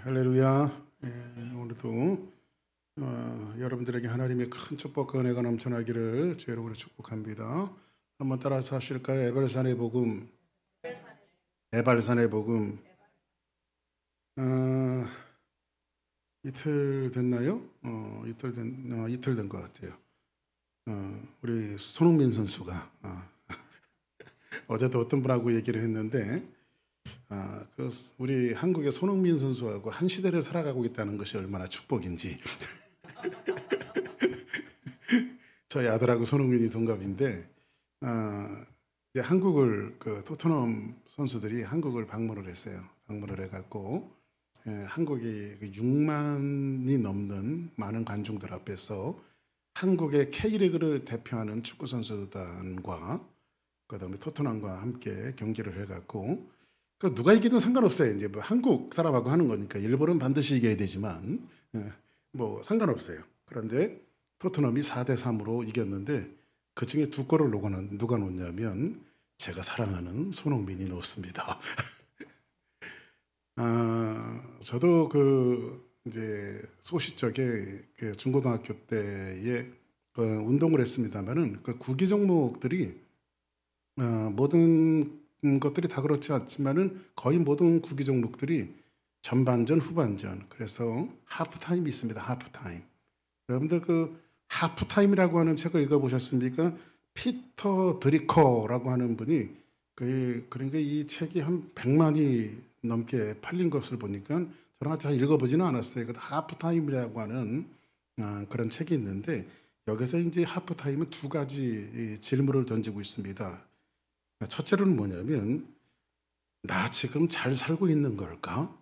할렐루야. 오늘도 여러분들에게 하나님의 큰 축복과 은혜가 넘쳐나기를 주의 이름으로 축복합니다. 한번 따라서 하실까요? 에발산의 복음. 에발산의 복음. 이틀 됐나요? 이틀 된 것 같아요. 우리 손흥민 선수가 어제도 어떤 분하고 얘기를 했는데 우리 한국의 손흥민 선수하고 한 시대를 살아가고 있다는 것이 얼마나 축복인지. 저희 아들하고 손흥민이 동갑인데, 이제 한국을, 토트넘 선수들이 한국을 방문을 했어요. 방문을 해갖고, 한국이 6만이 넘는 많은 관중들 앞에서 한국의 K리그를 대표하는 축구 선수단과 그 다음에 토트넘과 함께 경기를 해갖고, 누가 이기든 상관없어요. 이제 뭐 한국 사람하고 하는 거니까 일본은 반드시 이겨야 되지만 뭐 상관없어요. 그런데 토트넘이 4대3으로 이겼는데 그 중에 2골을 누가 넣었냐면 제가 사랑하는 손흥민이 넣었습니다. 저도 이제 소시적에 중고등학교 때에 운동을 했습니다만은 그 구기 종목들이 모든 것들이 다 그렇지 않지만은 거의 모든 구기 종목들이 전반전, 후반전, 그래서 하프타임이 있습니다. 하프타임. 여러분들 하프타임이라고 하는 책을 읽어보셨습니까? 피터 드리커라고 하는 분이 그러니까 이 책이 한 100만이 넘게 팔린 것을 보니까 저는 다 읽어보지는 않았어요. 하프타임이라고 하는 그런 책이 있는데 여기서 이제 하프타임은 2가지 질문을 던지고 있습니다. 첫째로는 뭐냐면 나 지금 잘 살고 있는 걸까?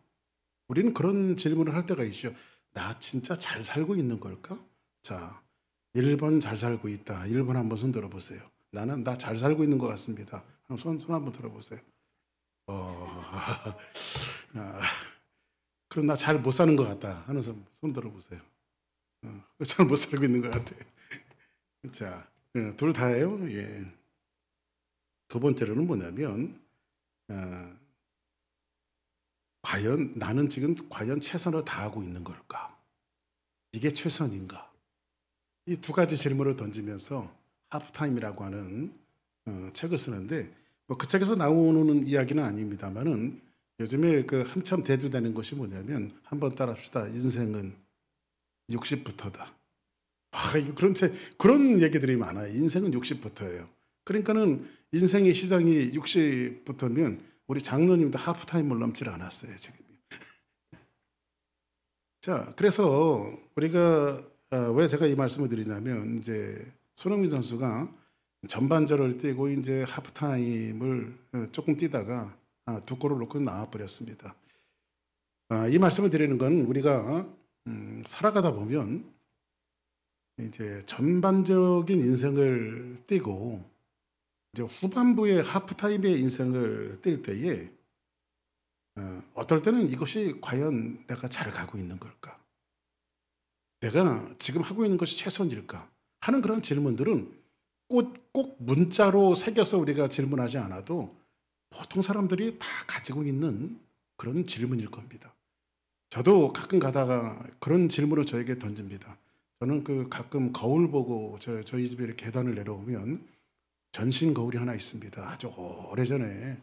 우리는 그런 질문을 할 때가 있죠. 나 진짜 잘 살고 있는 걸까? 자, 1번 잘 살고 있다. 1번 한번 손 들어보세요. 나는 나 잘 살고 있는 것 같습니다. 손 한번 들어보세요. 그럼 나 잘 못 사는 것 같다 하는 손 들어보세요. 잘 못 살고 있는 것 같아. 자, 둘 다예요. 예. 두 번째로는 뭐냐면 과연 나는 지금 최선을 다하고 있는 걸까? 이게 최선인가? 이 2가지 질문을 던지면서 하프타임이라고 하는 책을 쓰는데 뭐 그 책에서 나오는 이야기는 아닙니다만은 요즘에 한참 대두되는 것이 뭐냐면 한번 따라합시다. 인생은 60부터다. 그런 얘기들이 많아요. 인생은 60부터예요. 그러니까는 인생의 시장이 60부터면 우리 장로님도 하프타임을 넘지 않았어요, 지금. 자, 그래서 우리가 왜 제가 이 말씀을 드리냐면 이제 손흥민 선수가 전반전을 뛰고 이제 하프타임을 조금 뛰다가 2골을 넣고 나와버렸습니다. 이 말씀을 드리는 건 우리가 살아가다 보면 이제 전반적인 인생을 뛰고 이제 후반부의 하프타임의 인생을 뛸 때에 어떨 때는 이것이 과연 내가 잘 가고 있는 걸까? 내가 지금 하고 있는 것이 최선일까? 하는 그런 질문들은 꼭 문자로 새겨서 우리가 질문하지 않아도 보통 사람들이 다 가지고 있는 그런 질문일 겁니다. 저도 가끔 가다가 그런 질문을 저에게 던집니다. 저는 가끔 거울 보고 저희 집에 이렇게 계단을 내려오면 전신 거울이 하나 있습니다. 아주 오래전에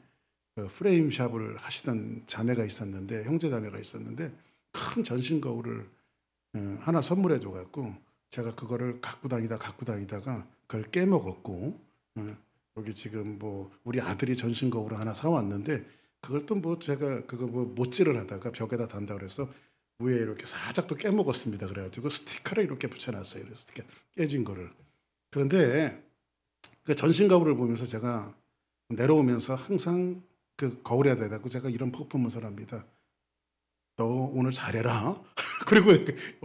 프레임샵을 하시던 자매가 있었는데, 형제 자매가 있었는데 큰 전신 거울을 하나 선물해 줘갖고 제가 그거를 갖고 다니다가 그걸 깨먹었고, 여기 지금 뭐 우리 아들이 전신 거울을 하나 사왔는데 그걸 또 뭐 제가 그거 뭐 못질을 하다가 벽에다 단다 그래서 위에 이렇게 살짝 또 깨먹었습니다. 그래가지고 스티커를 이렇게 붙여놨어요. 스티커 깨진 거를. 그런데 그 전신 거울을 보면서 제가 내려오면서 항상 그 거울에 대고 제가 이런 퍼포먼스를 합니다. 너 오늘 잘해라. 그리고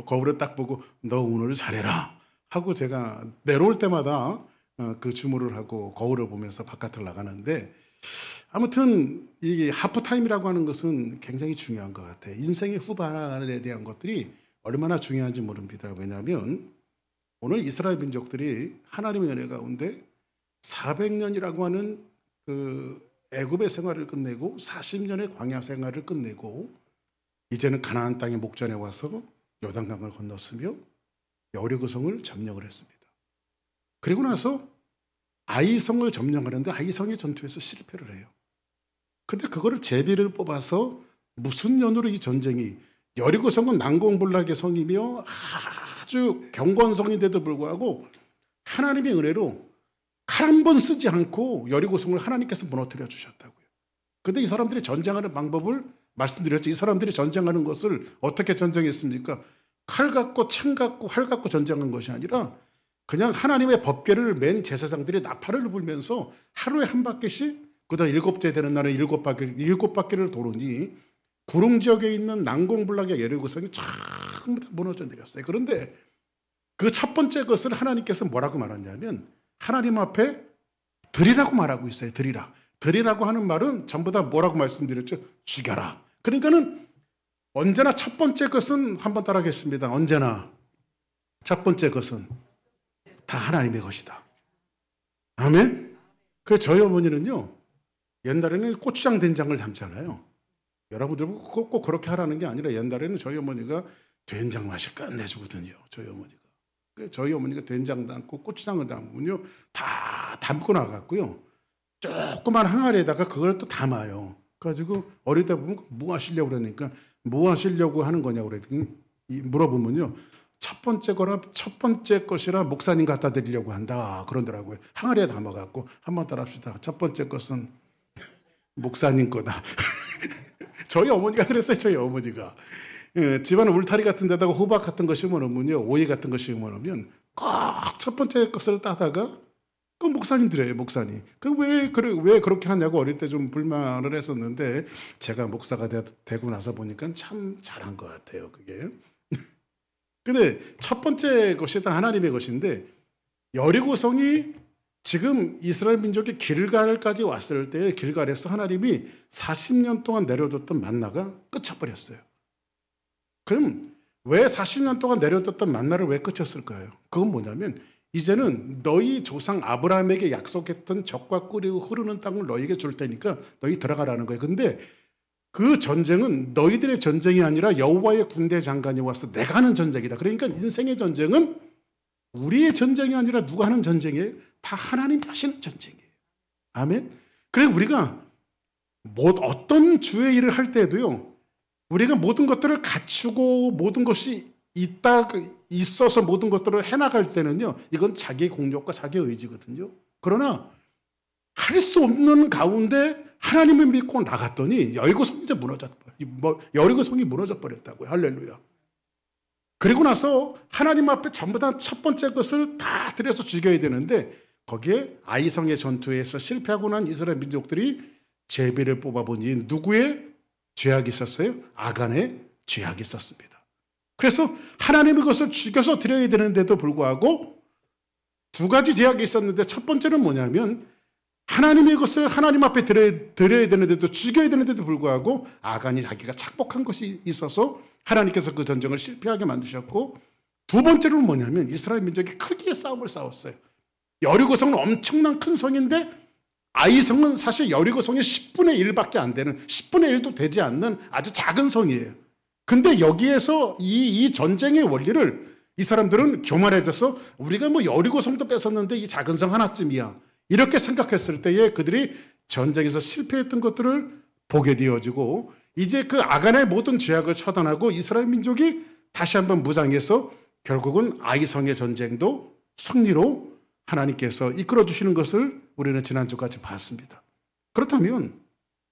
거울을 딱 보고 너 오늘 잘해라 하고 제가 내려올 때마다 그 주문을 하고 거울을 보면서 바깥을 나가는데, 아무튼 이 하프타임이라고 하는 것은 굉장히 중요한 것 같아요. 인생의 후반에 대한 것들이 얼마나 중요한지 모릅니다. 왜냐하면 오늘 이스라엘 민족들이 하나님의 은혜 가운데 400년이라고 하는 애굽의 생활을 끝내고 40년의 광야 생활을 끝내고 이제는 가나안 땅의 목전에 와서 요단강을 건넜으며 여리고성을 점령을 했습니다. 그리고 나서 아이성을 점령하는데 아이성의 전투에서 실패를 해요. 근데 그거를 제비를 뽑아서 무슨 연으로 이 전쟁이, 여리고성은 난공불락의 성이며 아주 견고한 성인데도 불구하고 하나님의 은혜로 칼 한 번 쓰지 않고 여리고성을 하나님께서 무너뜨려 주셨다고요. 근데 이 사람들이 전쟁하는 방법을 말씀드렸죠. 이 사람들이 전쟁하는 것을 어떻게 전쟁했습니까? 칼 갖고 창 갖고 활 갖고 전쟁한 것이 아니라 그냥 하나님의 법궤를 맨 제사장들이 나팔을 불면서 하루에 한 바퀴씩, 그다음 일곱째 되는 날에 일곱 바퀴를 도르니 구릉 지역에 있는 난공불락의 여리고성이 전부 다 무너져 내렸어요. 그런데 그 첫 번째 것을 하나님께서 뭐라고 말하냐면 하나님 앞에 드리라고 말하고 있어요. 드리라고 하는 말은 전부 다 뭐라고 말씀드렸죠? 죽여라. 그러니까는 언제나 첫 번째 것은, 한번 따라하겠습니다. 언제나 첫 번째 것은 다 하나님의 것이다. 아멘. 그 저희 어머니는요, 옛날에는 고추장 된장을 담잖아요. 여러분들 꼭 그렇게 하라는 게 아니라 옛날에는 저희 어머니가 된장 맛이 끝내주거든요. 저희 어머니가 된장 담고 고추장을 담으면요, 다 담고 나갔고요, 조그만 항아리에다가 그걸 또 담아요. 그래가지고 어릴 때 보면 뭐 하시려고 그러니까 뭐 하시려고 하는 거냐고 그랬더니 물어보면요, 첫 번째 것이라 목사님 갖다 드리려고 한다 그러더라고요. 항아리에 담아갖고. 한번 따라합시다. 첫 번째 것은 목사님 거다. 저희 어머니가 그랬어요. 저희 어머니가 집안 울타리 같은 데다가 호박 같은 거 심어놓으면요, 오이 같은 거 심어놓으면 꼭 첫 번째 것을 따다가 그 목사님 드려요. 목사님. 왜 그렇게 하냐고 어릴 때 좀 불만을 했었는데 제가 목사가 되고 나서 보니까 참 잘한 것 같아요. 그게. 근데 첫 번째 것이 다 하나님의 것인데, 여리고성이 지금 이스라엘 민족이 길갈까지 왔을 때 길갈에서 하나님이 40년 동안 내려줬던 만나가 끝쳐버렸어요. 그럼 왜 40년 동안 내려줬던 만나를 왜 끝쳤을까요? 그건 뭐냐면 이제는 너희 조상 아브라함에게 약속했던 젖과 꿀이 흐르는 땅을 너희에게 줄 테니까 너희 들어가라는 거예요. 근데 그 전쟁은 너희들의 전쟁이 아니라 여호와의 군대 장관이 와서 내가 하는 전쟁이다. 그러니까 인생의 전쟁은 우리의 전쟁이 아니라 누가 하는 전쟁이에요? 다 하나님이 하시는 전쟁이에요. 아멘. 그래서 우리가 어떤 주의 일을 할 때에도요, 우리가 모든 것들을 갖추고 모든 것이 있어서 모든 것들을 해나갈 때는요, 이건 자기의 공력과 자기의 의지거든요. 그러나 할 수 없는 가운데 하나님을 믿고 나갔더니 여리고성이 무너져 버렸다고요. 할렐루야. 그리고 나서 하나님 앞에 전부 다 첫 번째 것을 다 들여서 죽여야 되는데 거기에 아이성의 전투에서 실패하고 난 이스라엘 민족들이 제비를 뽑아보니 누구의 죄악이 있었어요? 아간의 죄악이 있었습니다. 그래서 하나님의 것을 죽여서 드려야 되는데도 불구하고 두 가지 죄악이 있었는데, 첫 번째는 뭐냐면 하나님의 것을 하나님 앞에 드려야 되는데도 죽여야 되는데도 불구하고 아간이 자기가 착복한 것이 있어서 하나님께서 그 전쟁을 실패하게 만드셨고, 두 번째로는 뭐냐면 이스라엘 민족이 크게 싸움을 싸웠어요. 여리고성은 엄청난 큰 성인데 아이성은 사실 여리고성의 10분의 1밖에 안 되는, 10분의 1도 되지 않는 아주 작은 성이에요. 근데 여기에서 이 전쟁의 원리를 이 사람들은 교만해져서 우리가 뭐 여리고성도 뺏었는데 이 작은 성 하나쯤이야, 이렇게 생각했을 때에 그들이 전쟁에서 실패했던 것들을 보게 되어지고, 이제 그 아간의 모든 죄악을 처단하고 이스라엘 민족이 다시 한번 무장해서 결국은 아이성의 전쟁도 승리로 하나님께서 이끌어 주시는 것을 우리는 지난주까지 봤습니다. 그렇다면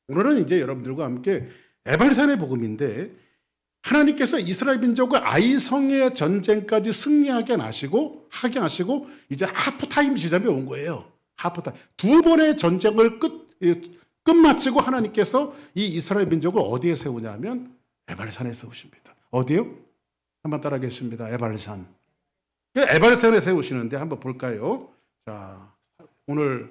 오늘은 이제 여러분들과 함께 에발산의 복음인데, 하나님께서 이스라엘 민족을 아이성의 전쟁까지 승리하게 하시고 이제 하프타임 지점에 온 거예요. 하프타임. 두 번의 전쟁을 끝마치고 하나님께서 이 이스라엘 민족을 어디에 세우냐면 에발산에 세우십니다. 어디요? 한번 따라하겠습니다. 에발산. 에발산에 세우시는데 한번 볼까요? 자, 오늘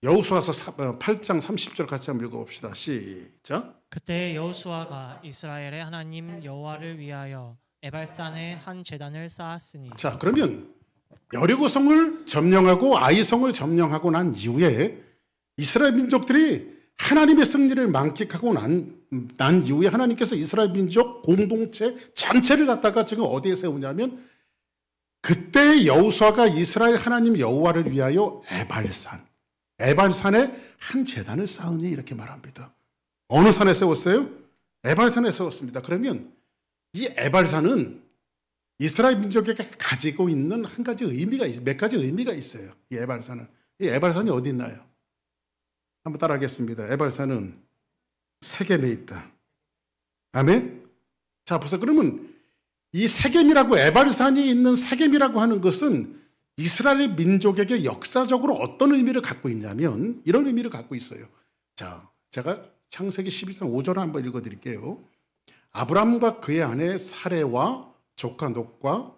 여호수아서 8장 30절 같이 한번 읽어봅시다. 시작. 그때 여호수아가 이스라엘의 하나님 여호와를 위하여 에발산에 한 제단을 쌓았으니. 자, 그러면 여리고성을 점령하고 아이성을 점령하고 난 이후에 이스라엘 민족들이 하나님의 승리를 만끽하고 난 이후에 하나님께서 이스라엘 민족 공동체 전체를 갖다가 지금 어디에 세우냐면 그때 여호수아가 이스라엘 하나님 여호와를 위하여 에발산에 한 제단을 쌓으니 이렇게 말합니다. 어느 산에 세웠어요? 에발산에 세웠습니다. 그러면 이 에발산은 이스라엘 민족에게 가지고 있는 한 가지 의미가 있어요. 몇 가지 의미가 있어요. 이 에발산은. 이 에발산이 어디 있나요? 한번 따라하겠습니다. 에발산은 세겜에 있다. 아멘? 자, 보세요. 그러면 이 세겜이라고, 에발산이 있는 세겜이라고 하는 것은 이스라엘 민족에게 역사적으로 어떤 의미를 갖고 있냐면 이런 의미를 갖고 있어요. 자, 제가 창세기 12장 5절을 한번 읽어드릴게요. 아브람과 그의 아내 사레와 조카 놋과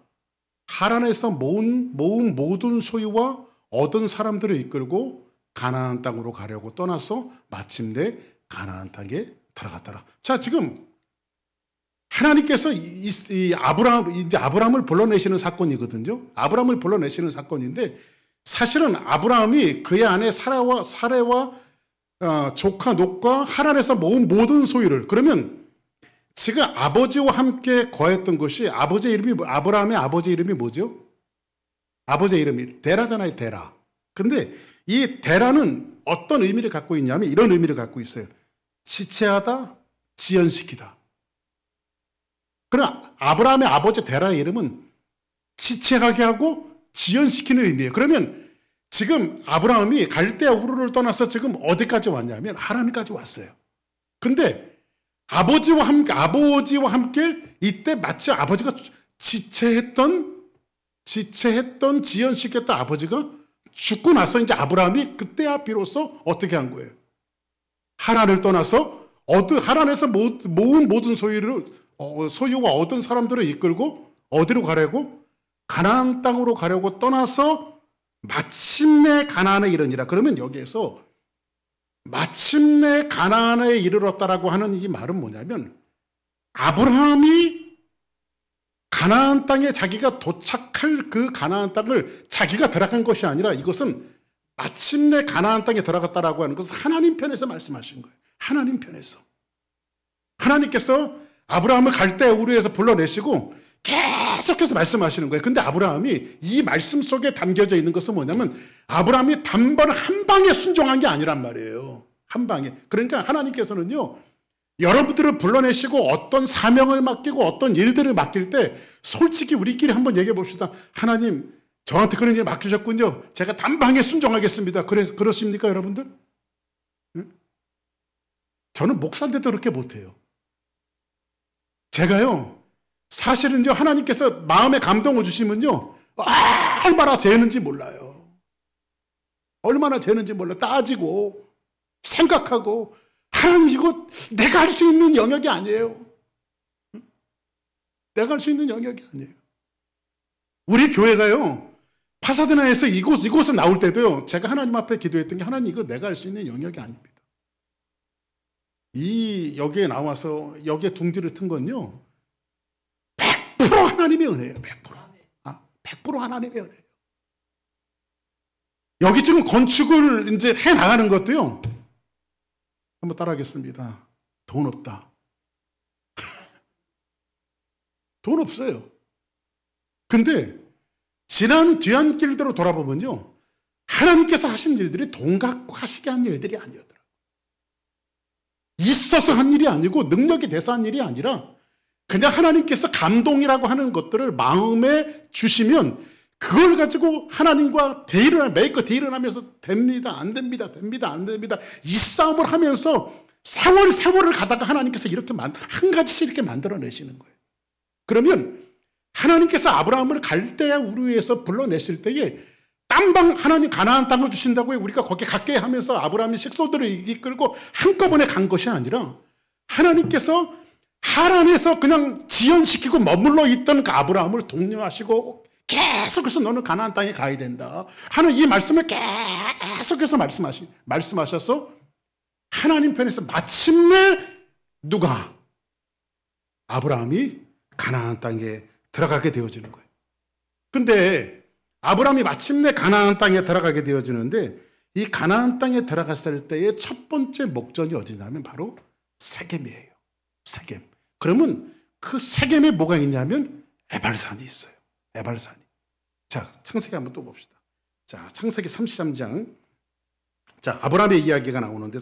하란에서 모은 모든 소유와 얻은 사람들을 이끌고 가나안 땅으로 가려고 떠나서 마침내 가나안 땅에 들어갔더라. 자, 지금 하나님께서 아브라함을 불러내시는 사건이거든요. 아브라함을 불러내시는 사건인데 사실은 아브라함이 그의 아내 사레와 조카 놋과 하란에서 모은 모든 소유를, 그러면 지금 아버지와 함께 거했던 것이, 아브라함의 아버지 이름이 뭐죠? 아버지 이름이 데라잖아요. 데라. 근데 이 데라는 어떤 의미를 갖고 있냐면 이런 의미를 갖고 있어요. 지체하다, 지연시키다. 그러나 아브라함의 아버지 데라의 이름은 지체하게 하고 지연시키는 의미예요. 그러면 지금 아브라함이 갈대아 우르를 떠나서 지금 어디까지 왔냐면 하란까지 왔어요. 근데 아버지와 함께 이때 마치 아버지가 지체했던 지연시켰던 아버지가 죽고 나서 이제 아브라함이 그때야 비로소 어떻게 한 거예요? 하란을 떠나서 하란에서 모은 모든 소유와 얻은 사람들을 이끌고 어디로 가려고? 가나안 땅으로 가려고 떠나서 마침내 가나안에 이르니라. 그러면 여기에서 마침내 가나안에 이르렀다라고 하는 이 말은 뭐냐면 아브라함이 가나안 땅에 자기가 도착할 그 가나안 땅을 자기가 들어간 것이 아니라 이것은 마침내 가나안 땅에 들어갔다라고 하는 것은 하나님 편에서 말씀하신 거예요. 하나님 편에서. 하나님께서 아브라함을 갈대아 우르에서 불러내시고 계속해서 말씀하시는 거예요. 근데 아브라함이 이 말씀 속에 담겨져 있는 것은 뭐냐면 아브라함이 단번 한 방에 순종한 게 아니란 말이에요. 한 방에. 그러니까 하나님께서는요, 여러분들을 불러내시고 어떤 사명을 맡기고 어떤 일들을 맡길 때 솔직히 우리끼리 한번 얘기해 봅시다. 하나님, 저한테 그런 일 맡기셨군요. 제가 단방에 순종하겠습니다. 그러십니까, 여러분들? 응? 저는 목사인데도 그렇게 못해요. 제가요, 사실은요, 하나님께서 마음에 감동을 주시면요, 얼마나 재는지 몰라요. 얼마나 재는지 몰라요. 따지고, 생각하고, 하나님, 이거 내가 할 수 있는 영역이 아니에요. 내가 할 수 있는 영역이 아니에요. 우리 교회가요, 파사드나에서 이곳에 나올 때도요, 제가 하나님 앞에 기도했던 게 하나님, 이거 내가 할 수 있는 영역이 아닙니다. 여기에 나와서 여기에 둥지를 튼 건요, 100% 하나님의 은혜예요. 100%. 100% 하나님의 은혜예요. 여기 지금 건축을 이제 해 나가는 것도요, 한번 따라하겠습니다. 돈 없다. 돈 없어요. 근데 지난 뒤안길대로 돌아보면요, 하나님께서 하신 일들이 돈 갖고 하시게 한 일들이 아니었더라고요. 있어서 한 일이 아니고 능력이 돼서 한 일이 아니라 그냥 하나님께서 감동이라고 하는 것들을 마음에 주시면 그걸 가지고 하나님과 메이커 딜을 하면서 됩니다, 안 됩니다, 됩니다, 안 됩니다, 이 싸움을 하면서 세월을 가다가 하나님께서 이렇게 한 가지씩 이렇게 만들어내시는 거예요. 그러면 하나님께서 아브라함을 갈대아 우르에서 불러내실 때에 하나님 가나안 땅을 주신다고 우리가 거기에 가까이 하면서 아브라함이 식소들을 이끌고 한꺼번에 간 것이 아니라 하나님께서 하란에서 그냥 지연시키고 머물러 있던 그 아브라함을 독려하시고 계속해서 너는 가나안 땅에 가야 된다 하는 이 말씀을 계속해서 말씀하셔서 하나님 편에서 마침내 누가? 아브라함이 가나안 땅에 들어가게 되어지는 거예요. 근데 아브라함이 마침내 가나안 땅에 들어가게 되어지는데 이 가나안 땅에 들어갔을 때의 첫 번째 목적이 어디냐면 바로 세겜이에요. 세겜. 그러면 그 세겜에 뭐가 있냐면 에발산이 있어요. 에발산이. 자, 창세기 한번 또 봅시다. 자, 창세기 33장. 자, 아브라함의 이야기가 나오는데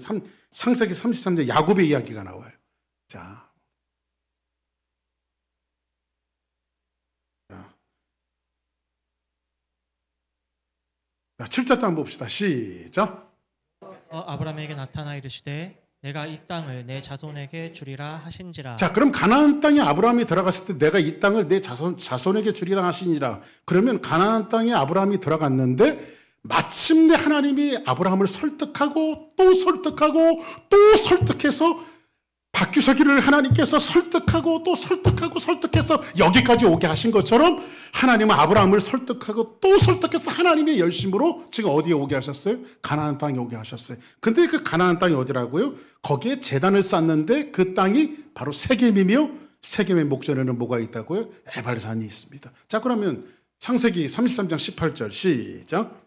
창세기 33장 야곱의 이야기가 나와요. 자, 7절도 한번 봅시다. 시작. 아브라함에게 나타나 이르시되 내가 이 땅을 내 자손에게 주리라 하신지라. 자, 그럼 가나안 땅에 아브라함이 들어갔을 때 내가 이 땅을 내 자손에게 주리라 하시니라. 그러면 가나안 땅에 아브라함이 들어갔는데 마침내 하나님이 아브라함을 설득하고 또 설득하고 또 설득해서 박규석이를 하나님께서 설득하고 또 설득하고 설득해서 여기까지 오게 하신 것처럼 하나님은 아브라함을 설득하고 또 설득해서 하나님의 열심으로 지금 어디에 오게 하셨어요? 가나안 땅에 오게 하셨어요. 근데 그 가나안 땅이 어디라고요? 거기에 제단을 쌓는데 그 땅이 바로 세겜이며 세겜의 목전에는 뭐가 있다고요? 에발산이 있습니다. 자, 그러면 창세기 33장 18절 시작.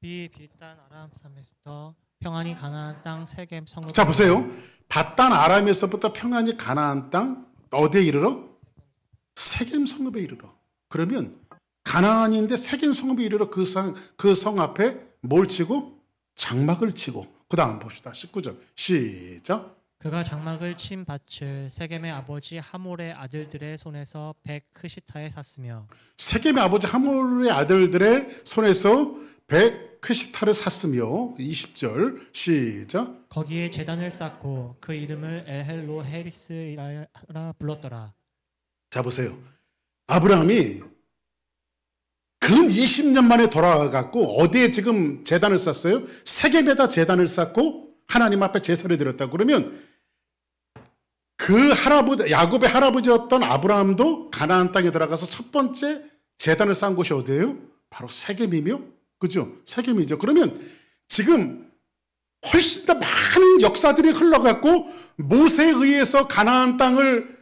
비단 아람 산에서부터 평안이 가나안 땅 세겜 성읍. 자, 보세요. 바단 아람에서부터 평안이 가나안 땅 어디에 이르러? 세겜 성읍에 이르러. 그러면 가나안인데 세겜 성읍에 이르러 그 성 앞에 뭘 치고? 장막을 치고. 그 다음 봅시다. 19절 시작. 그가 장막을 친 밭을 세겜의 아버지 하몰의 아들들의 손에서 벳크시타에 샀으며. 세겜의 아버지 하몰의 아들들의 손에서 벳크시타를 샀으며. 20절 시작. 거기에 제단을 쌓고 그 이름을 엘헬로헤리스라 불렀더라. 자, 보세요. 아브라함이 근 20년 만에 돌아와갖고 어디에 지금 제단을 쌓았어요? 세겜에다 제단을 쌓고 하나님 앞에 제사를 드렸다. 그러면 그 할아버지, 야곱의 할아버지였던 아브라함도 가나안 땅에 들어가서 첫 번째 제단을 쌓은 곳이 어디예요? 바로 세겜이며, 그죠? 세겜이죠. 그러면 지금 훨씬 더 많은 역사들이 흘러갔고 모세에 의해서 가나안 땅을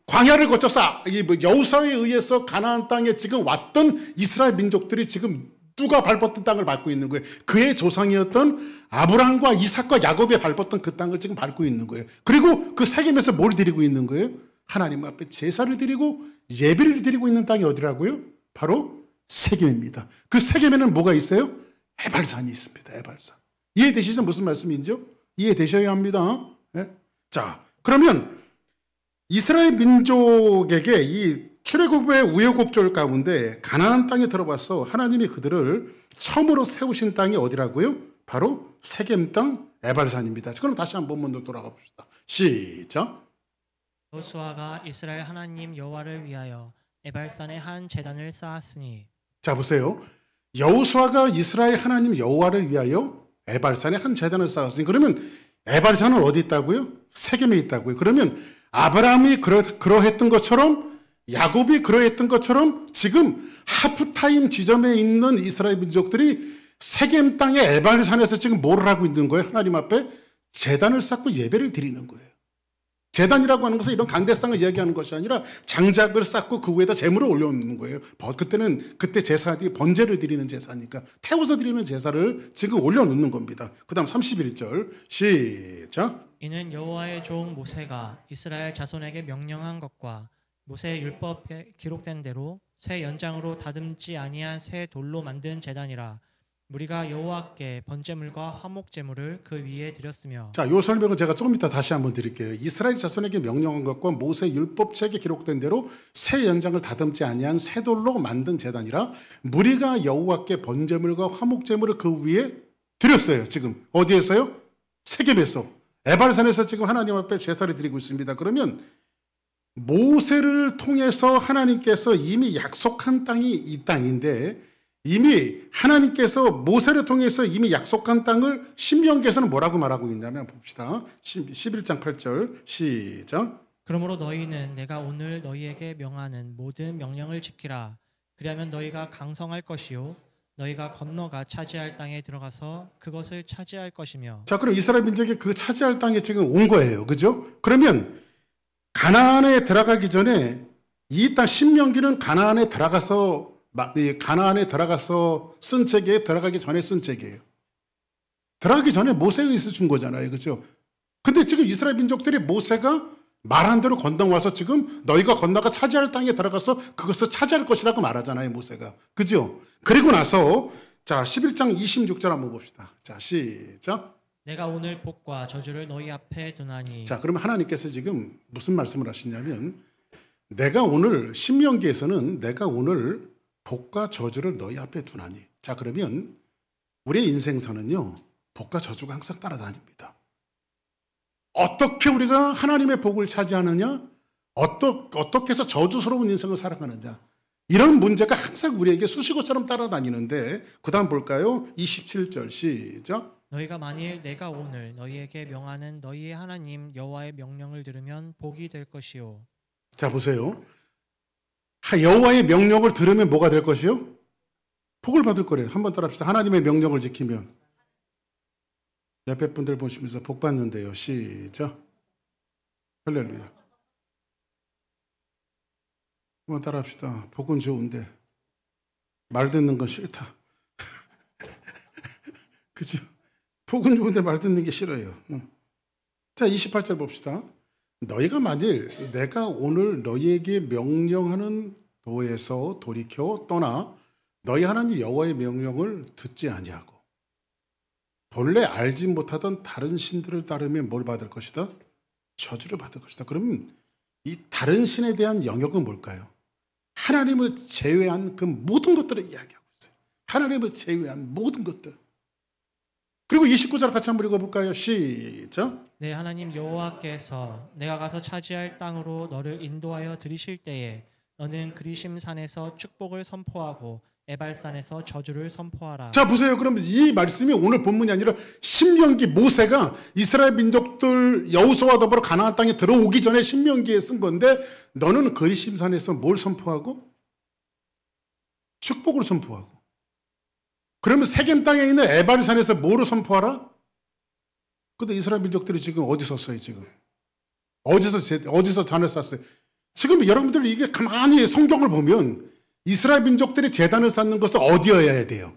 광야를 거쳐서 여호수아에 의해서 가나안 땅에 지금 왔던 이스라엘 민족들이 지금 누가 밟았던 땅을 밟고 있는 거예요. 그의 조상이었던 아브라함과 이삭과 야곱이 밟았던 그 땅을 지금 밟고 있는 거예요. 그리고 그 세겜에서 뭘 드리고 있는 거예요? 하나님 앞에 제사를 드리고 예배를 드리고 있는 땅이 어디라고요? 바로 세겜입니다. 그 세겜에는 뭐가 있어요? 에발산이 있습니다. 에발산. 이해되시죠? 무슨 말씀인지요? 이해되셔야 합니다. 네? 자, 그러면 이스라엘 민족에게 이 출애굽의 우여곡절 가운데 가나안 땅에 들어와서 하나님이 그들을 처음으로 세우신 땅이 어디라고요? 바로 세겜 땅 에발산입니다. 그럼 다시 한 번만 더 돌아가 봅시다. 시작. 여호수아가 이스라엘 하나님 여호와를 위하여 에발산에 한 제단을 쌓았으니. 자, 보세요. 여호수아가 이스라엘 하나님 여호와를 위하여 에발산에 한 제단을 쌓았으니, 그러면 에발산은 어디 있다고요? 세겜에 있다고요. 그러면 아브라함이 그러했던 것처럼 야곱이 그러했던 것처럼 지금 하프타임 지점에 있는 이스라엘 민족들이 세겜 땅의 에발산에서 지금 뭘 하고 있는 거예요? 하나님 앞에 제단을 쌓고 예배를 드리는 거예요. 제단이라고 하는 것은 이런 강대상을 이야기하는 것이 아니라 장작을 쌓고 그 위에다 제물을 올려놓는 거예요. 그때 제사들이 번제를 드리는 제사니까 태워서 드리는 제사를 지금 올려놓는 겁니다. 그 다음 31절 시작. 이는 여호와의 종 모세가 이스라엘 자손에게 명령한 것과 모세의 율법에 기록된 대로 새 연장으로 다듬지 아니한 새 돌로 만든 제단이라. 우리가 여호와께 번제물과 화목제물을 그 위에 드렸으며. 자, 요 설명은 제가 조금 이따 다시 한번 드릴게요. 이스라엘 자손에게 명령한 것과 모세 율법책에 기록된 대로 새 연장을 다듬지 아니한 새 돌로 만든 제단이라. 우리가 여호와께 번제물과 화목제물을 그 위에 드렸어요. 지금 어디에서요? 세겜에서, 에발산에서 지금 하나님 앞에 제사를 드리고 있습니다. 그러면 모세를 통해서 하나님께서 이미 약속한 땅이 이 땅인데, 이미 하나님께서 모세를 통해서 이미 약속한 땅을 신명기에서는 뭐라고 말하고 있냐면 봅시다. 11장 8절 시작. 그러므로 너희는 내가 오늘 너희에게 명하는 모든 명령을 지키라. 그리하면 너희가 강성할 것이요 너희가 건너가 차지할 땅에 들어가서 그것을 차지할 것이며. 자, 그럼 이스라엘 민족이 그 차지할 땅에 지금 온 거예요. 그죠? 그러면 가나안에 들어가기 전에 이 땅 신명기는 가나안에 들어가서 쓴 책이에요? 들어가기 전에 쓴 책이에요? 들어가기 전에 모세가 있어 준 거잖아요. 그죠? 근데 지금 이스라엘 민족들이 모세가 말한 대로 건너와서 지금 너희가 건너가 차지할 땅에 들어가서 그것을 차지할 것이라고 말하잖아요. 모세가. 그죠? 그리고 나서 자 11장 26절 한번 봅시다. 자 시작. 내가 오늘 복과 저주를 너희 앞에 두나니. 자 그러면 하나님께서 지금 무슨 말씀을 하시냐면 내가 오늘 신명기에서는 내가 오늘 복과 저주를 너희 앞에 두나니. 자 그러면 우리의 인생사는요 복과 저주가 항상 따라다닙니다. 어떻게 우리가 하나님의 복을 차지하느냐, 어떻게 해서 저주스러운 인생을 살아가느냐, 이런 문제가 항상 우리에게 수식어처럼 따라다니는데 그 다음 볼까요? 27절 시작. 너희가 만일 내가 오늘 너희에게 명하는 너희의 하나님 여호와의 명령을 들으면 복이 될 것이요. 자 보세요. 여호와의 명령을 들으면 뭐가 될 것이요? 복을 받을 거래요. 한번 따라합시다. 하나님의 명령을 지키면. 옆에 분들 보시면서 복 받는데요. 시작. 할렐루야. 한번 따라합시다. 복은 좋은데 말 듣는 건 싫다. 그죠? 복은 좋은데 말 듣는 게 싫어요. 자 28절 봅시다. 너희가 만일 내가 오늘 너희에게 명령하는 도에서 돌이켜 떠나 너희 하나님 여호와의 명령을 듣지 아니하고 본래 알지 못하던 다른 신들을 따르면 뭘 받을 것이다? 저주를 받을 것이다. 그러면 이 다른 신에 대한 영역은 뭘까요? 하나님을 제외한 그 모든 것들을 이야기하고 있어요. 하나님을 제외한 모든 것들. 그리고 29절 같이 한번 읽어볼까요? 시작. 내 하나님 여호와께서 내가 가서 차지할 땅으로 너를 인도하여 들이실 때에 너는 그리심 산에서 축복을 선포하고 에발산에서 저주를 선포하라. 자 보세요. 그러면 이 말씀이 오늘 본문이 아니라 신명기 모세가 이스라엘 민족들 여호수아와 더불어 가나안 땅에 들어오기 전에 신명기에 쓴 건데 너는 그리심 산에서 뭘 선포하고? 축복을 선포하고. 그러면 세겜 땅에 있는 에발산에서 뭐를 선포하라? 근데 이스라엘 민족들이 지금 어디 섰어요 지금? 어디서 잔을 쌌어요? 지금 여러분들 이게 가만히 성경을 보면 이스라엘 민족들이 제단을 쌓는 것은 어디여야 돼요?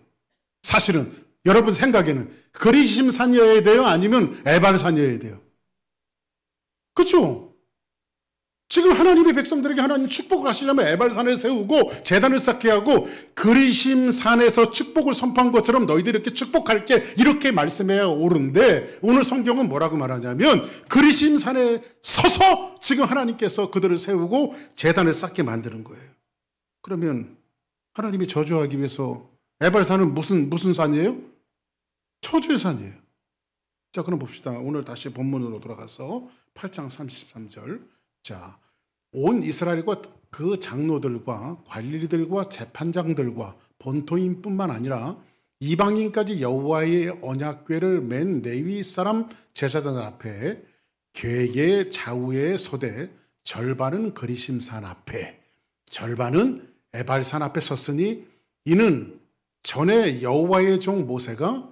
사실은 여러분 생각에는 그리심 산이어야 돼요? 아니면 에발산이어야 돼요? 그렇죠? 지금 하나님의 백성들에게 하나님 축복을 하시려면 에발산을 세우고 제단을 쌓게 하고 그리심 산에서 축복을 선포한 것처럼 너희들이 이렇게 축복할게 이렇게 말씀해야 옳은데 오늘 성경은 뭐라고 말하냐면 그리심 산에 서서 지금 하나님께서 그들을 세우고 제단을 쌓게 만드는 거예요. 그러면 하나님이 저주하기 위해서 에발산은 무슨 산이에요? 저주의 산이에요. 자 그럼 봅시다. 오늘 다시 본문으로 돌아가서 8장 33절. 자, 온 이스라엘과 그 장로들과 관리들과 재판장들과 본토인뿐만 아니라 이방인까지 여호와의 언약궤를 맨 레위 사람 제사장들 앞에 괴의 좌우에 서되 절반은 그리심산 앞에 절반은 에발산 앞에 섰으니 이는 전에 여호와의 종 모세가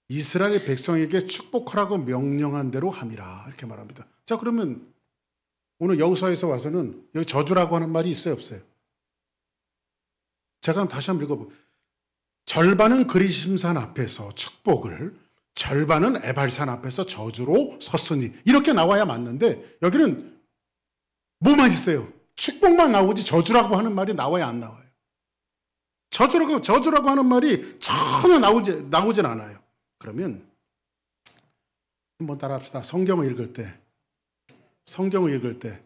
이스라엘 백성에게 축복하라고 명령한 대로 함이라 이렇게 말합니다. 자 그러면 오늘 여호수아에서 와서는 여기 저주라고 하는 말이 있어요 없어요? 제가 다시 한번 읽어볼게요. 절반은 그리심산 앞에서 축복을 절반은 에발산 앞에서 저주로 섰으니 이렇게 나와야 맞는데 여기는 뭐만 있어요? 축복만 나오지 저주라고 하는 말이 나와야 안 나와요. 저주라고 하는 말이 전혀 나오진 않아요. 그러면 한번 따라합시다. 성경을 읽을 때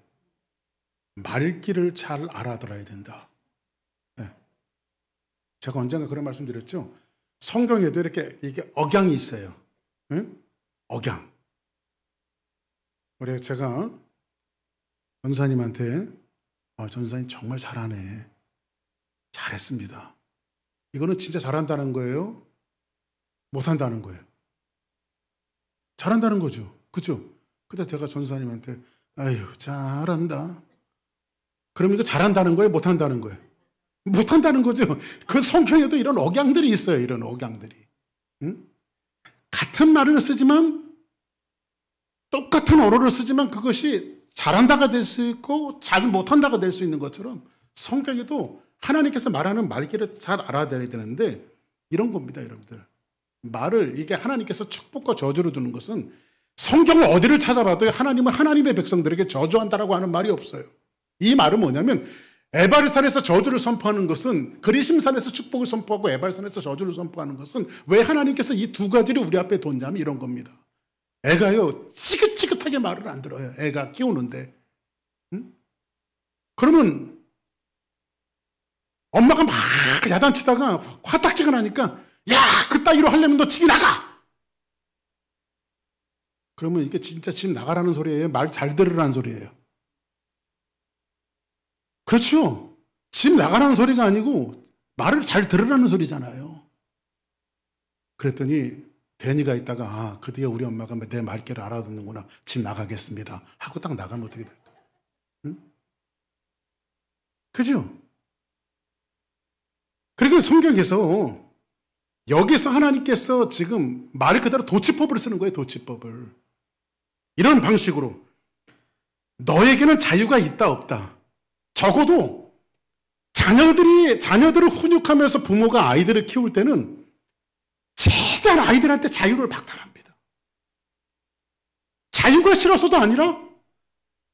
말귀를 잘 알아들어야 된다. 네. 제가 언젠가 그런 말씀 드렸죠. 성경에도 이게 억양이 있어요. 네? 억양. 우리 제가 전사님한테 전사님 정말 잘하네. 잘했습니다. 이거는 진짜 잘한다는 거예요? 못한다는 거예요? 잘한다는 거죠. 그죠? 근데 제가 전사님한테 아유 잘한다. 그럼 이거 잘한다는 거예요? 못한다는 거예요? 못한다는 거죠. 그 성경에도 이런 억양들이 있어요. 이런 억양들이. 응? 같은 말을 쓰지만 똑같은 어로를 쓰지만 그것이 잘한다가 될 수 있고 잘 못한다가 될 수 있는 것처럼 성경에도 하나님께서 말하는 말귀를 잘 알아들어야 되는데 이런 겁니다. 여러분들. 말을 이게 하나님께서 축복과 저주를 두는 것은 성경을 어디를 찾아봐도 하나님은 하나님의 백성들에게 저주한다라고 하는 말이 없어요. 이 말은 뭐냐면 에발산에서 저주를 선포하는 것은 그리심산에서 축복을 선포하고 에발산에서 저주를 선포하는 것은 왜 하나님께서 이 두 가지를 우리 앞에 뒀냐면 이런 겁니다. 애가요 지긋지긋하게 말을 안 들어요. 애가 키우는데 그러면 엄마가 막 야단치다가 화딱지가 나니까 야 그따위로 하려면 너 집이 나가! 그러면 이게 진짜 집 나가라는 소리예요? 말 잘 들으라는 소리예요? 그렇죠. 집 나가라는 소리가 아니고 말을 잘 들으라는 소리잖아요. 그랬더니 데니가 있다가 드디어 우리 엄마가 내 말귀를 알아듣는구나. 집 나가겠습니다. 하고 딱 나가면 어떻게 될까? 응? 그죠? 그리고 성경에서 여기서 하나님께서 지금 말 그대로 도치법을 쓰는 거예요. 도치법을. 이런 방식으로 너에게는 자유가 있다 없다. 적어도 자녀들을 훈육하면서 부모가 아이들을 키울 때는 최대한 아이들한테 자유를 박탈합니다. 자유가 싫어서도 아니라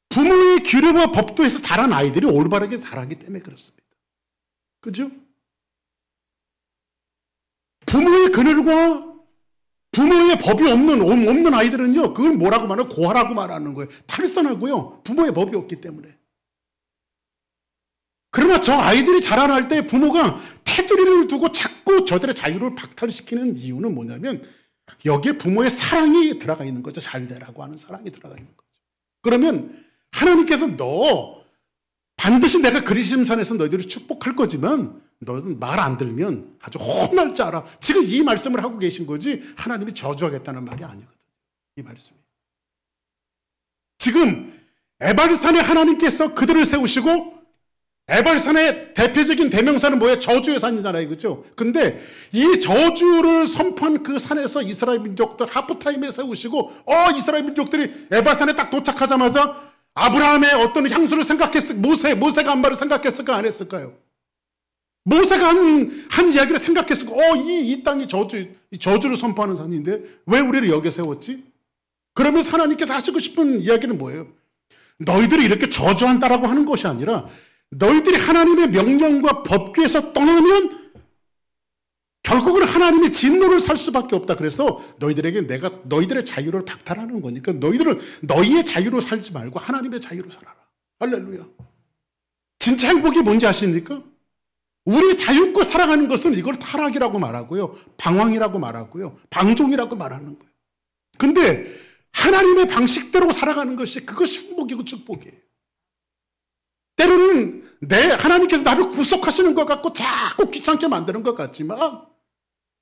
부모의 규례와 법도에서 자란 아이들이 올바르게 자라기 때문에 그렇습니다. 그죠? 부모의 그늘과 부모의 법이 없는 아이들은요, 그걸 뭐라고 말하는 고아라고 말하는 거예요. 탈선하고요, 부모의 법이 없기 때문에. 그러나 저 아이들이 자라날 때 부모가 테두리를 두고 자꾸 저들의 자유를 박탈시키는 이유는 뭐냐면 여기에 부모의 사랑이 들어가 있는 거죠. 잘 되라고 하는 사랑이 들어가 있는 거죠. 그러면 하나님께서 너 반드시 내가 그리심산에서 너희들을 축복할 거지만 너는 말 안 들면 아주 혼날 줄 알아. 지금 이 말씀을 하고 계신 거지 하나님이 저주하겠다는 말이 아니거든. 이 말씀이. 지금 에발산에 하나님께서 그들을 세우시고 에발산의 대표적인 대명사는 뭐예요? 저주의 산이잖아요. 그렇죠? 근데 이 저주를 선포한 그 산에서 이스라엘 민족들 하프타임에 세우시고 이스라엘 민족들이 에발산에 딱 도착하자마자 아브라함의 어떤 향수를 생각했을 모세가 한 말을 생각했을까 안 했을까요? 모세가 한 이야기를 생각했을까? 이 땅이 저주를 선포하는 산인데 왜 우리를 여기에 세웠지? 그러면서 하나님께서 하시고 싶은 이야기는 뭐예요? 너희들이 이렇게 저주한다라고 하는 것이 아니라 너희들이 하나님의 명령과 법규에서 떠나면 결국은 하나님의 진노를 살 수밖에 없다. 그래서 너희들에게 내가 너희들의 자유를 박탈하는 거니까 너희들은 너희의 자유로 살지 말고 하나님의 자유로 살아라. 할렐루야. 진짜 행복이 뭔지 아십니까? 우리 자유껏 살아가는 것은 이걸 타락이라고 말하고요. 방황이라고 말하고요. 방종이라고 말하는 거예요. 근데 하나님의 방식대로 살아가는 것이 그것이 행복이고 축복이에요. 때로는 하나님께서 나를 구속하시는 것 같고 자꾸 귀찮게 만드는 것 같지만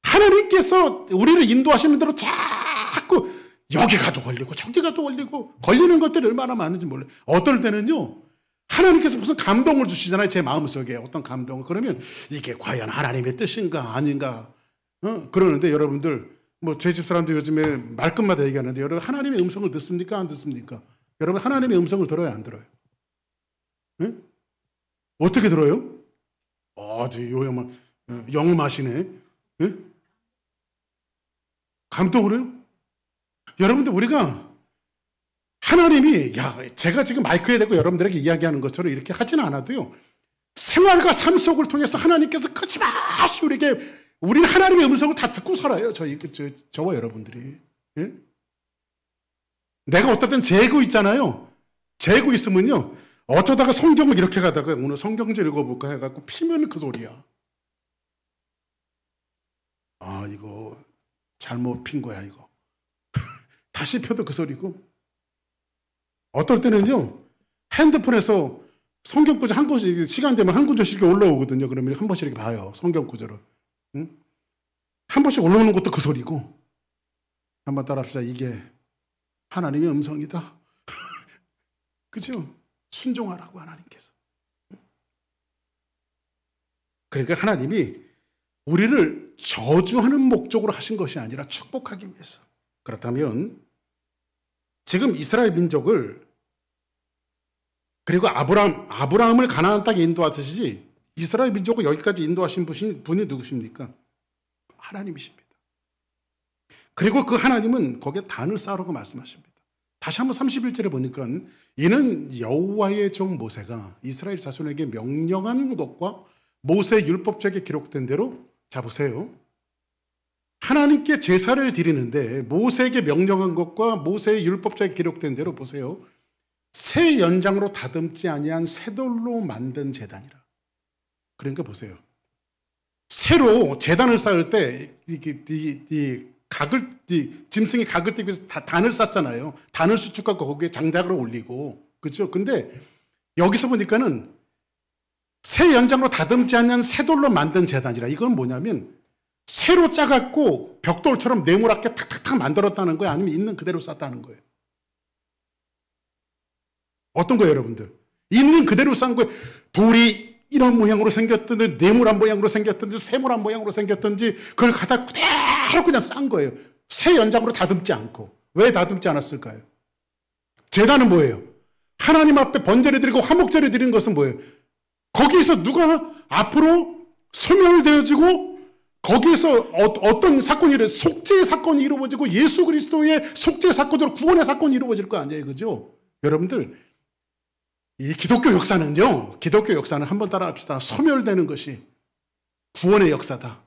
하나님께서 우리를 인도하시는 대로 자꾸 여기 가도 걸리고 저기 가도 걸리고 걸리는 것들이 얼마나 많은지 몰라요. 어떨 때는요. 하나님께서 무슨 감동을 주시잖아요. 제 마음속에 어떤 감동을. 그러면 이게 과연 하나님의 뜻인가 아닌가 그러는데 여러분들 제 집 사람들 요즘에 말끝마다 얘기하는데 여러분 하나님의 음성을 듣습니까? 안 듣습니까? 여러분 하나님의 음성을 들어요? 안 들어요? 네? 어떻게 들어요? 요염한 영음하시네. 네? 감동을 해요? 여러분들 우리가 하나님이 제가 지금 마이크에 대고 여러분들에게 이야기하는 것처럼 이렇게 하지는 않아도요. 생활과 삶 속을 통해서 하나님께서 끊임없이 우리는 하나님의 음성을 다 듣고 살아요. 저와 여러분들이. 예? 내가 어떨 땐 재고 있잖아요. 재고 있으면요. 어쩌다가 성경을 이렇게 가다가 오늘 성경제 읽어볼까 해갖고 피면 그 소리야. 이거 잘못 핀 거야 이거. 다시 펴도 그 소리고. 어떨 때는요. 핸드폰에서 성경 구절 한 권씩 시간 되면 한 구절씩 이렇게 올라오거든요. 그러면 한 번씩 이렇게 봐요. 성경 구절을. 응? 한 번씩 올라오는 것도 그 소리고. 한번 따라합시다. 이게 하나님의 음성이다. 그죠? 순종하라고 하나님께서. 그러니까 하나님이 우리를 저주하는 목적으로 하신 것이 아니라 축복하기 위해서. 그렇다면 지금 이스라엘 민족을 그리고 아브라함을 가나안 땅에 인도하듯이 이스라엘 민족을 여기까지 인도하신 분이 누구십니까? 하나님이십니다. 그리고 그 하나님은 거기에 단을 쌓으라고 말씀하십니다. 다시 한번 31절에 보니까 이는 여호와의 종 모세가 이스라엘 자손에게 명령한 것과 모세 율법책에 기록된 대로, 자 보세요. 하나님께 제사를 드리는데 모세에게 명령한 것과 모세의 율법책에 기록된 대로 보세요. 새 연장으로 다듬지 아니한 새 돌로 만든 제단이라. 그러니까 보세요. 새로 제단을 쌓을 때 짐승이 각을 떼기 위해서 단을 쌓잖아요. 단을 수축하고 거기에 장작을 올리고, 그렇죠? 근데 여기서 보니까는 새 연장으로 다듬지 않는 새 돌로 만든 제단이라. 이건 뭐냐면 새로 짜갖고 벽돌처럼 네모나게 탁탁탁 만들었다는 거예요? 아니면 있는 그대로 쌓았다는 거예요? 어떤 거예요, 여러분들? 있는 그대로 쌓은 거예요. 돌이 이런 모양으로 생겼든지 네모난 모양으로 생겼든지 세모난 모양으로 생겼든지 그걸 갖다 그대로 그냥 쌓은 거예요. 새 연장으로 다듬지 않고. 왜 다듬지 않았을까요? 제단은 뭐예요? 하나님 앞에 번제를 드리고 화목제를 드리는 것은 뭐예요? 거기에서 누가 앞으로 소멸되어지고 거기에서 어떤 사건이 속죄의 사건이 이루어지고 예수 그리스도의 속죄의 사건으로 구원의 사건이 이루어질 거 아니에요, 그죠? 여러분들, 이 기독교 역사는요, 기독교 역사는 한번 따라 합시다. 소멸되는 것이 구원의 역사다.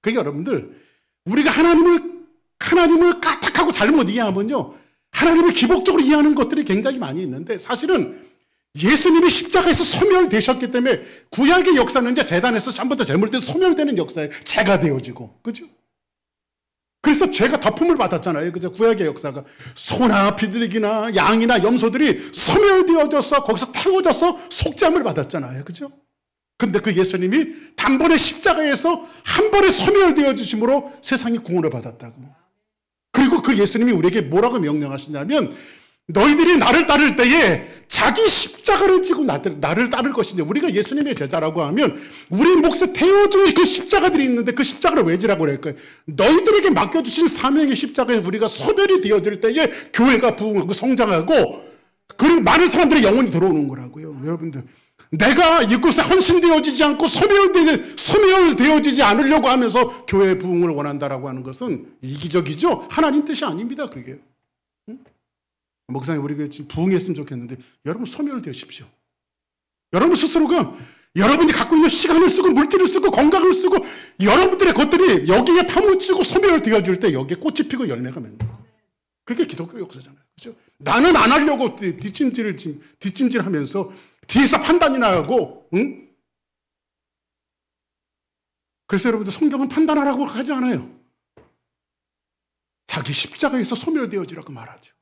그러니까 여러분들, 우리가 하나님을 까딱하고 잘못 이해하면요, 하나님을 기복적으로 이해하는 것들이 굉장히 많이 있는데, 사실은 예수님이 십자가에서 소멸되셨기 때문에 구약의 역사는 이제 제단에서 처음부터 제물때 소멸되는 역사에 죄가 되어지고, 그죠? 그래서 죄가 덮음을 받았잖아요. 그죠? 구약의 역사가 소나 비둘기나 양이나 염소들이 소멸되어져서 거기서 태워져서 속죄함을 받았잖아요. 그죠? 근데 그 예수님이 단번에 십자가에서 한 번에 소멸되어 주심으로 세상이 구원을 받았다고. 그리고 그 예수님이 우리에게 뭐라고 명령하시냐면, 너희들이 나를 따를 때에 자기 십자가를 지고 나를 따를 것이냐. 우리가 예수님의 제자라고 하면 우리 몫에 태워줄 그 십자가들이 있는데 그 십자가를 왜 지라고 그럴까요? 너희들에게 맡겨주신 사명의 십자가에 우리가 소멸이 되어질 때에 교회가 부흥하고 성장하고 그리고 많은 사람들의 영혼이 들어오는 거라고요. 여러분들, 내가 이곳에 헌신되어지지 않고 소멸되어지지 않으려고 하면서 교회의 부흥을 원한다라고 하는 것은 이기적이죠. 하나님 뜻이 아닙니다. 그게. 목사님, 우리가 지금 부흥했으면 좋겠는데 여러분 소멸되십시오. 여러분 스스로가 여러분이 갖고 있는 시간을 쓰고 물질을 쓰고 건강을 쓰고 여러분들의 것들이 여기에 파묻히고 소멸되어질 때 여기에 꽃이 피고 열매가 맺는 거예요. 그게 기독교 역사잖아요. 그렇죠? 나는 안 하려고 뒷찜질하면서 뒤에서 판단이나 하고, 응? 그래서 여러분들, 성경은 판단하라고 하지 않아요. 자기 십자가에서 소멸되어지라고 말하죠.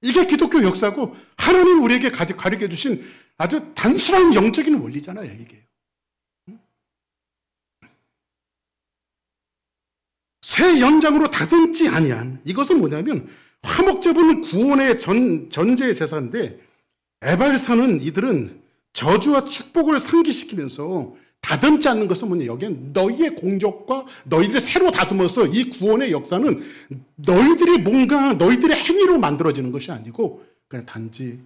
이게 기독교 역사고 하나님 우리에게 가르쳐 주신 아주 단순한 영적인 원리잖아요, 이게. 새 연장으로 다듬지 아니한, 이것은 뭐냐면 화목제물은 구원의 전제의 제사인데, 에발사는 이들은 저주와 축복을 상기시키면서 다듬지 않는 것은 뭐냐, 여기엔 너희의 공적과 너희들이 새로 다듬어서 이 구원의 역사는 너희들의 행위로 만들어지는 것이 아니고 그냥 단지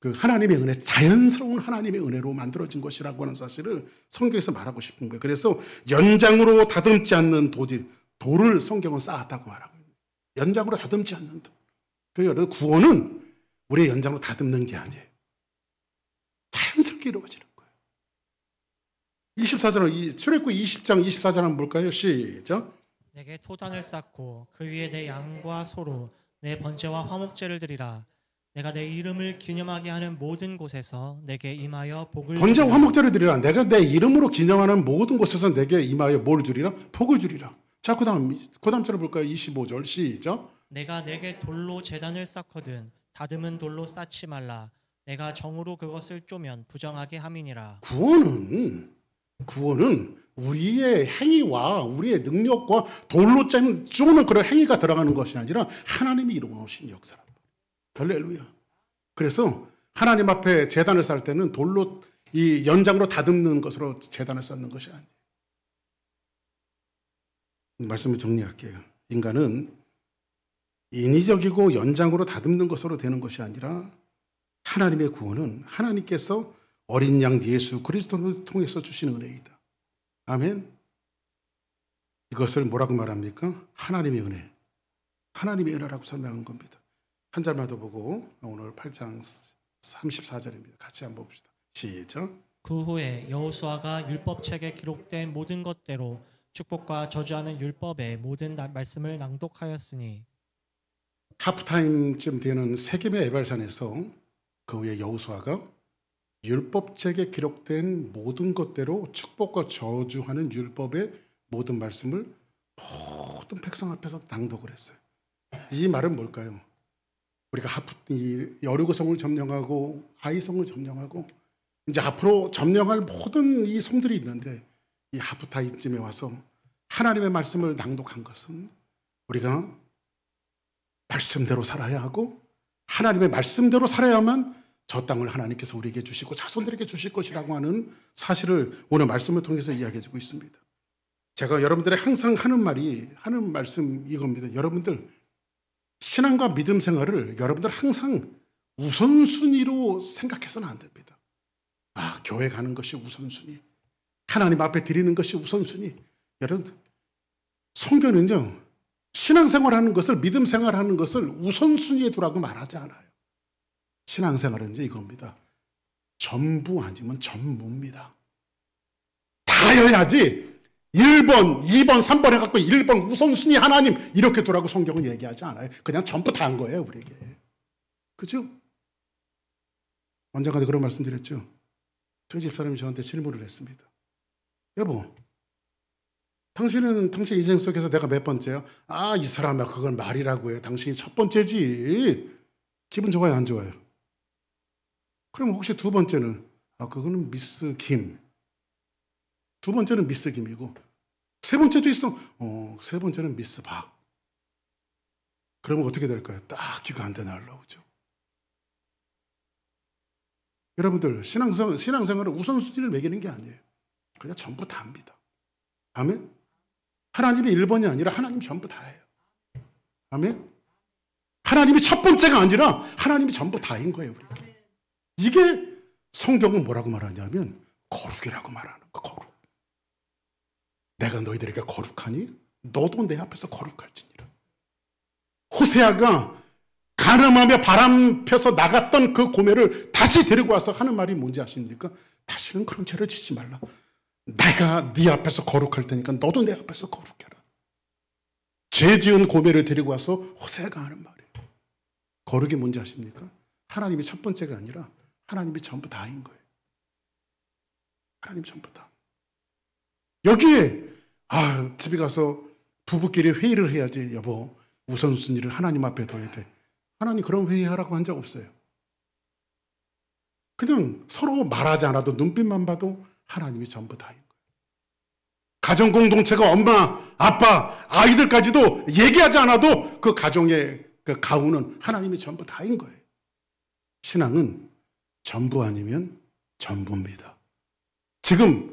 그 하나님의 은혜, 자연스러운 하나님의 은혜로 만들어진 것이라고 하는 사실을 성경에서 말하고 싶은 거예요. 그래서 연장으로 다듬지 않는 돌을 성경은 쌓았다고 말하고 있는 거예요. 연장으로 다듬지 않는 돌. 그래서 구원은 우리의 연장으로 다듬는 게 아니에요. 자연스럽게 이루어지는 24절, 출애굽 20장 24절 한번 볼까요? 시작. 내게 토단을 쌓고 그 위에 내 양과 소로 내 번제와 화목제를 드리라. 내가 내 이름을 기념하게 하는 모든 곳에서 내게 임하여 복을 번제와 화목제를 드리라. 내가 내 이름으로 기념하는 모든 곳에서 내게 임하여 뭘 주리라? 복을 주리라. 자, 그 다음 절을 볼까요? 25절 시작. 내가 내게 돌로 제단을 쌓거든 다듬은 돌로 쌓지 말라. 내가 정으로 그것을 쪼면 부정하게 함이니라. 구원은 우리의 행위와 우리의 능력과 돌로 쪼는 그런 행위가 들어가는 것이 아니라 하나님이 이루어놓으신 역사랍니다. 할렐루야. 그래서 하나님 앞에 제단을 쌓을 때는 돌로 이 연장으로 다듬는 것으로 제단을 쌓는 것이 아니에요. 말씀을 정리할게요. 인간은 인위적이고 연장으로 다듬는 것으로 되는 것이 아니라 하나님의 구원은 하나님께서 어린 양 예수 그리스도를 통해서 주시는 은혜이다. 아멘. 이것을 뭐라고 말합니까? 하나님의 은혜. 하나님의 은혜라고 설명한 겁니다. 한 절만 더 보고 오늘 8장 34절입니다. 같이 한번 봅시다. 시작. 그 후에 여호수아가 율법책에 기록된 모든 것대로 축복과 저주하는 율법의 모든 말씀을 낭독하였으니. 하프타임쯤 되는 세겜의 에발산에서 그 후에 여호수아가 율법책에 기록된 모든 것대로 축복과 저주하는 율법의 모든 말씀을 모든 백성 앞에서 낭독을 했어요. 이 말은 뭘까요? 우리가 여리고성을 점령하고 아이성을 점령하고 이제 앞으로 점령할 모든 이 성들이 있는데 이 하프타임쯤에 와서 하나님의 말씀을 낭독한 것은 우리가 말씀대로 살아야 하고 하나님의 말씀대로 살아야만 저 땅을 하나님께서 우리에게 주시고 자손들에게 주실 것이라고 하는 사실을 오늘 말씀을 통해서 이야기해 주고 있습니다. 제가 여러분들의 항상 하는 말씀 이겁니다. 여러분들 신앙과 믿음 생활을 여러분들 항상 우선순위로 생각해서는 안 됩니다. 교회 가는 것이 우선순위, 하나님 앞에 드리는 것이 우선순위. 여러분, 성경은요, 신앙생활하는 것을, 믿음 생활하는 것을 우선순위에 두라고 말하지 않아요. 신앙생활은 이제 이겁니다. 전부 아니면 전무입니다. 다여야지 1번, 2번, 3번 해갖고 1번 우선순위 하나님 이렇게 두라고 성경은 얘기하지 않아요. 그냥 전부 다 한 거예요, 우리에게. 그죠? 언젠가 그런 말씀 드렸죠. 저희 집사람이 저한테 질문을 했습니다. 여보, 당신 인생 속에서 내가 몇 번째야? 이 사람아, 그건 말이라고 해. 당신이 첫 번째지. 기분 좋아요, 안 좋아요? 그럼 혹시 두 번째는? 그거는 미스 김. 두 번째는 미스 김이고, 세 번째도 있어. 세 번째는 미스 박. 그러면 어떻게 될까요? 딱 귀가 한 대 날라오죠. 여러분들, 신앙생활은 우선순위를 매기는 게 아니에요. 그냥 전부 다 합니다. 아멘? 하나님이 1번이 아니라 하나님 전부 다예요. 아멘? 하나님이 첫 번째가 아니라 하나님이 전부 다인 거예요, 우리에게. 이게 성경은 뭐라고 말하냐면 거룩이라고 말하는 거, 거룩. 내가 너희들에게 거룩하니 너도 내 앞에서 거룩할지니라. 호세아가 간음하며 바람 펴서 나갔던 그 고멜을 다시 데리고 와서 하는 말이 뭔지 아십니까? 다시는 그런 죄를 짓지 말라. 내가 네 앞에서 거룩할 테니까 너도 내 앞에서 거룩해라. 죄 지은 고멜을 데리고 와서 호세아가 하는 말이에요. 거룩이 뭔지 아십니까? 하나님이 첫 번째가 아니라 하나님이 전부 다인 거예요. 하나님 전부 다. 여기에 집에 가서 부부끼리 회의를 해야지. 여보, 우선순위를 하나님 앞에 둬야 돼. 하나님 그런 회의하라고 한 적 없어요. 그냥 서로 말하지 않아도 눈빛만 봐도 하나님이 전부 다인 거예요. 가정공동체가 엄마, 아빠, 아이들까지도 얘기하지 않아도 그 가정의 그 가훈은 하나님이 전부 다인 거예요. 신앙은 전부 아니면 전부입니다. 지금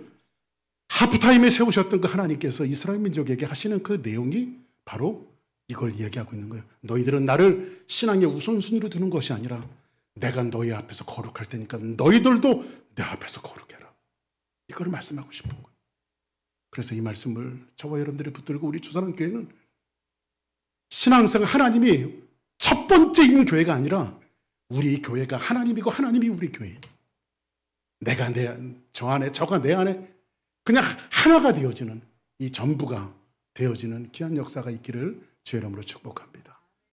하프타임에 세우셨던 그 하나님께서 이스라엘 민족에게 하시는 그 내용이 바로 이걸 이야기하고 있는 거예요. 너희들은 나를 신앙의 우선순위로 두는 것이 아니라 내가 너희 앞에서 거룩할 테니까 너희들도 내 앞에서 거룩해라. 이걸 말씀하고 싶은 거예요. 그래서 이 말씀을 저와 여러분들이 붙들고 우리 주사랑교회는 신앙생활 하나님이 첫 번째인 교회가 아니라 우리 교회가 하나님이고 하나님이 우리 교회예요. 내가 저 안에 저가 내 안에 그냥 하나가 되어지는 이 전부가 되어지는 귀한 역사가 있기를 주의 이름으로 축복합니다.